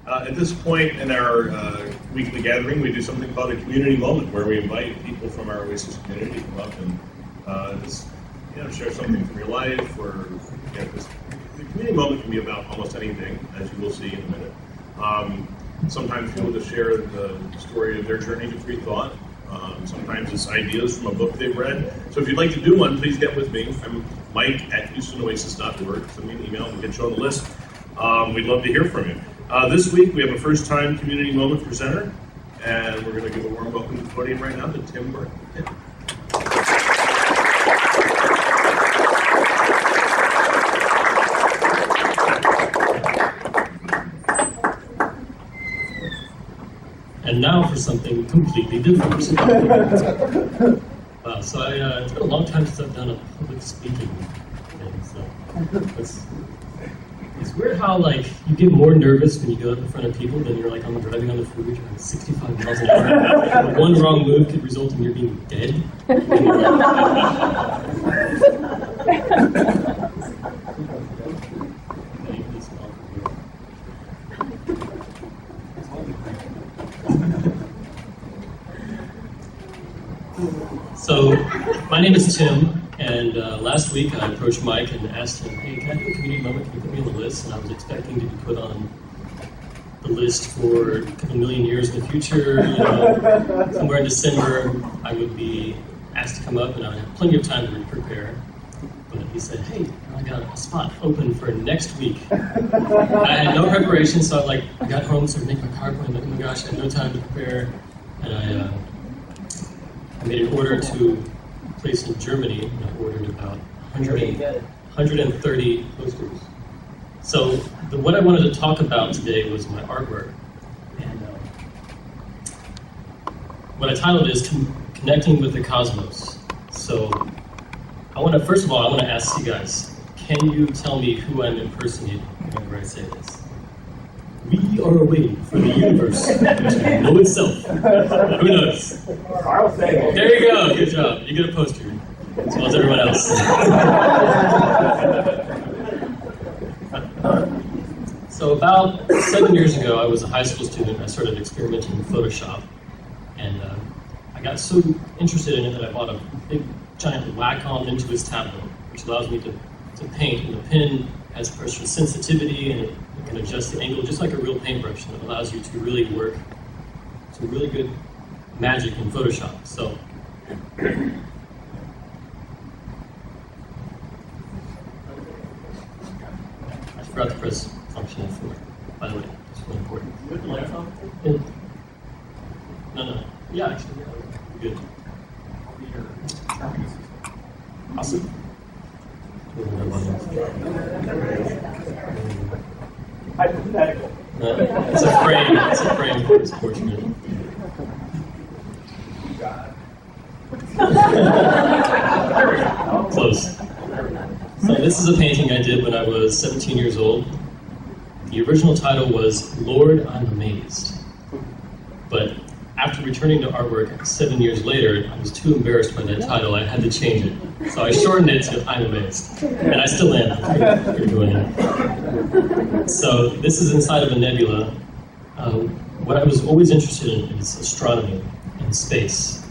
At this point in our weekly gathering, we do something called a community moment, where we invite people from our Oasis community to come up and just share something from your life, or because the community moment can be about almost anything, as you will see in a minute. Sometimes people just share the story of their journey to free thought. Sometimes it's ideas from a book they've read. So if you'd like to do one, please get with me. I'm Mike@HoustonOasis.org. Send me an email, we'll get you on the list. We'd love to hear from you. This week we have a first-time community moment presenter, and we're going to give a warm welcome to the podium right now to Tim Barton. And now for something completely different. Wow, so it's been a long time since I've done a public speaking thing, so it's weird how you get more nervous when you go up in front of people than you're I'm driving on the freeway driving 65 miles an hour. One wrong move could result in your being dead. So, my name is Tim, and last week I approached Mike and asked him, hey, can I do a community moment? Can you put me on the list? And I was expecting to be put on the list for a couple million years in the future. Somewhere in December, I would be asked to come up, and I would have plenty of time to prepare. But he said, hey, I got a spot open for next week. I had no preparation, so I got home, started making my PowerPoint, and oh my gosh, I had no time to prepare. And I made an order to a place in Germany, and I ordered about 130 posters. So what I wanted to talk about today was my artwork. And what I titled is Connecting with the Cosmos. So first of all, I want to ask you guys, can you tell me who I'm impersonating whenever I say this? We are waiting for the universe to know itself. Who knows? There you go. Good job. You get a poster, as well as everyone else. So about 7 years ago, I was a high school student. I started experimenting with Photoshop, and I got so interested in it that I bought a big, giant Wacom Intuos tablet, which allows me to paint. And the pen has pressure sensitivity, and it can adjust the angle just like a real paintbrush, and it allows you to really work some really good magic in Photoshop. So I forgot to press function F4, by the way. It's really important. You have the lights on? Yeah. No. Yeah, actually, yeah. Good. Awesome. Hypothetical. It's a frame for this portrait. Close. So this is a painting I did when I was 17 years old. The original title was Lord, I'm Amazed. But after returning to artwork 7 years later, I was too embarrassed by that title. I had to change it. So I shortened it to I'm Amazed. And I still am. You're doing it. So this is inside of a nebula. What I was always interested in is astronomy and space.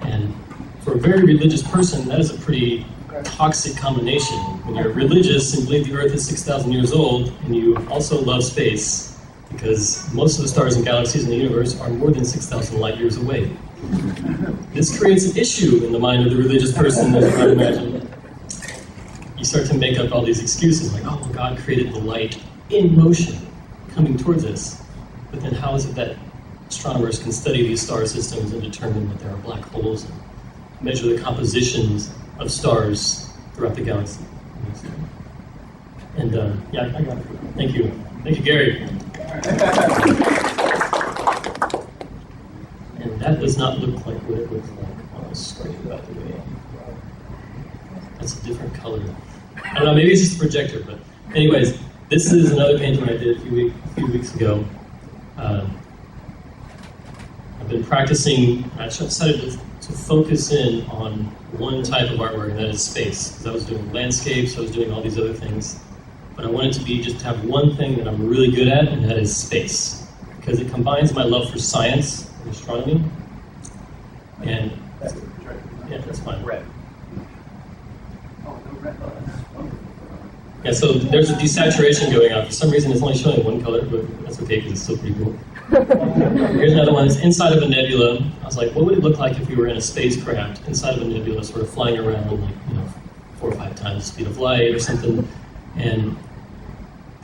And for a very religious person, that is a pretty toxic combination. When you're religious and believe the Earth is 6,000 years old, and you also love space, because most of the stars and galaxies in the universe are more than 6,000 light years away. This creates an issue in the mind of the religious person, as you might imagine. You start to make up all these excuses, like, oh, well, God created the light in motion, coming towards us. But then how is it that astronomers can study these star systems and determine that there are black holes and measure the compositions of stars throughout the galaxy? And yeah, I got it. Thank you. Thank you, Gary. And that does not look like what it looks like on the screen, by the way. That's a different color. I don't know, maybe it's just a projector, but anyways, this is another painting I did a few weeks ago. I've been practicing. I decided to focus in on one type of artwork, and that is space. Because I was doing landscapes, I was doing all these other things. but I want it to be just to have one thing that I'm really good at, and that is space, because it combines my love for science and astronomy. And yeah, that's fine. Red. Oh, no red. Yeah, so there's a desaturation going on. For some reason, it's only showing one color, but that's okay because it's still pretty cool. Here's another one. It's inside of a nebula. I was like, what would it look like if we were in a spacecraft inside of a nebula, sort of flying around like 4 or 5 times the speed of light or something? And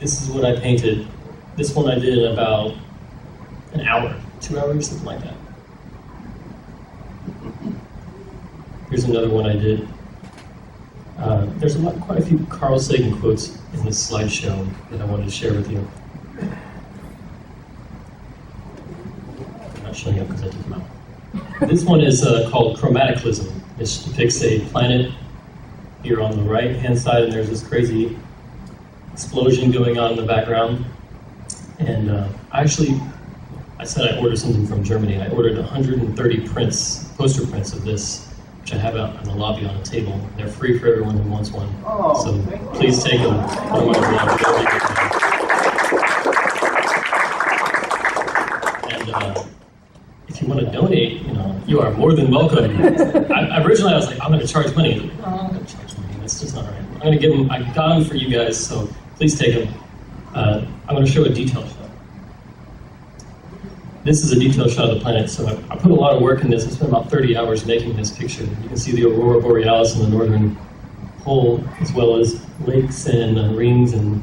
this is what I painted. This one I did in about an hour, 2 hours, something like that. Here's another one I did. There's quite a few Carl Sagan quotes in this slideshow that I wanted to share with you. They're not showing up because I took them out. This one is called chromaticalism. This depicts a planet here on the right-hand side, and there's this crazy explosion going on in the background. And I said I ordered something from Germany. I ordered 130 poster prints of this, which I have out in the lobby on a table. They're free for everyone who wants one. Oh, so please take them. And if you want to donate, you are more than welcome. Originally I was like, I'm going to charge money. No, I'm not going to charge money. That's just not right. I'm going to give them. I got them for you guys, so please take them. I'm going to show a detail shot. This is a detailed shot of the planet, so I put a lot of work in this. I spent about 30 hours making this picture. You can see the aurora borealis in the northern pole, as well as lakes and rings and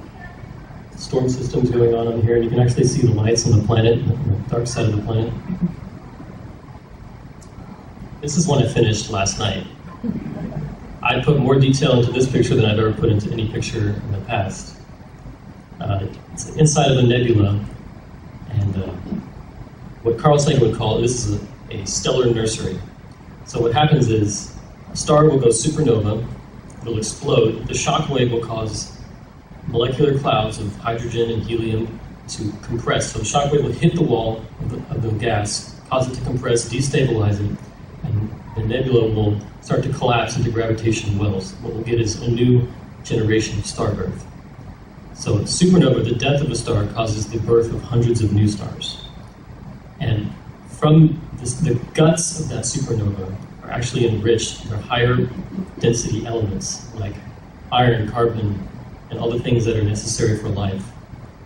storm systems going on here. And you can actually see the lights on the planet, on the dark side of the planet. This is one I finished last night. I put more detail into this picture than I've ever put into any picture in the past. It's inside of a nebula, and what Carl Sagan would call this is a stellar nursery. So what happens is a star will go supernova, it'll explode, the shock wave will cause molecular clouds of hydrogen and helium to compress. So the shock wave will hit the wall of the gas, cause it to compress, destabilize it, and the nebula will start to collapse into gravitational wells. What we'll get is a new generation of star birth. So supernova, the death of a star, causes the birth of hundreds of new stars. And from the guts of that supernova are actually enriched. They're higher density elements like iron, carbon, and all the things that are necessary for life.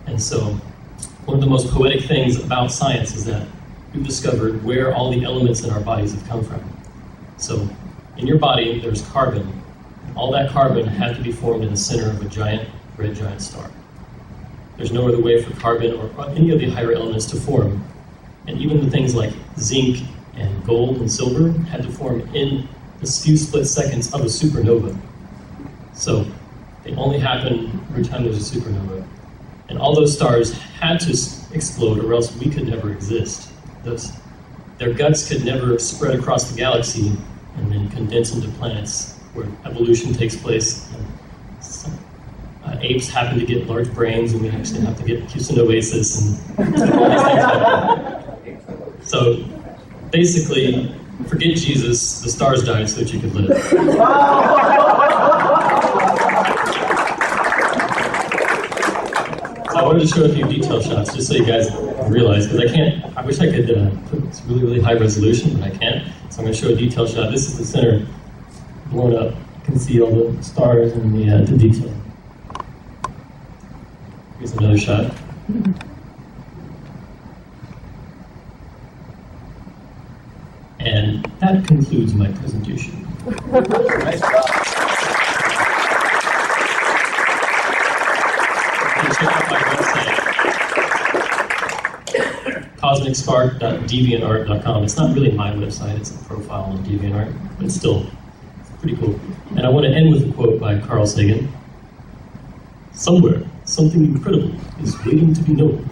And so one of the most poetic things about science is that we've discovered where all the elements in our bodies have come from. So in your body, there's carbon. All that carbon had to be formed in the center of a giant red giant star. There's no other way for carbon or any of the higher elements to form. And even the things like zinc and gold and silver had to form in the few split seconds of a supernova. So they only happen every time there's a supernova. And all those stars had to explode or else we could never exist. Their guts could never spread across the galaxy and then condense into planets where evolution takes place. Apes happen to get large brains, and we actually have to get Houston Oasis and all these things happen. So basically, forget Jesus, the stars died so that you could live. So I wanted to show a few detail shots just so you guys realize, because I wish I could put this really, really high resolution, but I can't. So I'm going to show a detail shot. This is the center blown up. You can see all the stars and the detail. Here's another shot. And that concludes my presentation. Nice job. You can check out my website, cosmicspark.deviantart.com. It's not really my website, it's a profile on DeviantArt, but it's still pretty cool. And I want to end with a quote by Carl Sagan. Somewhere, something incredible is waiting to be known.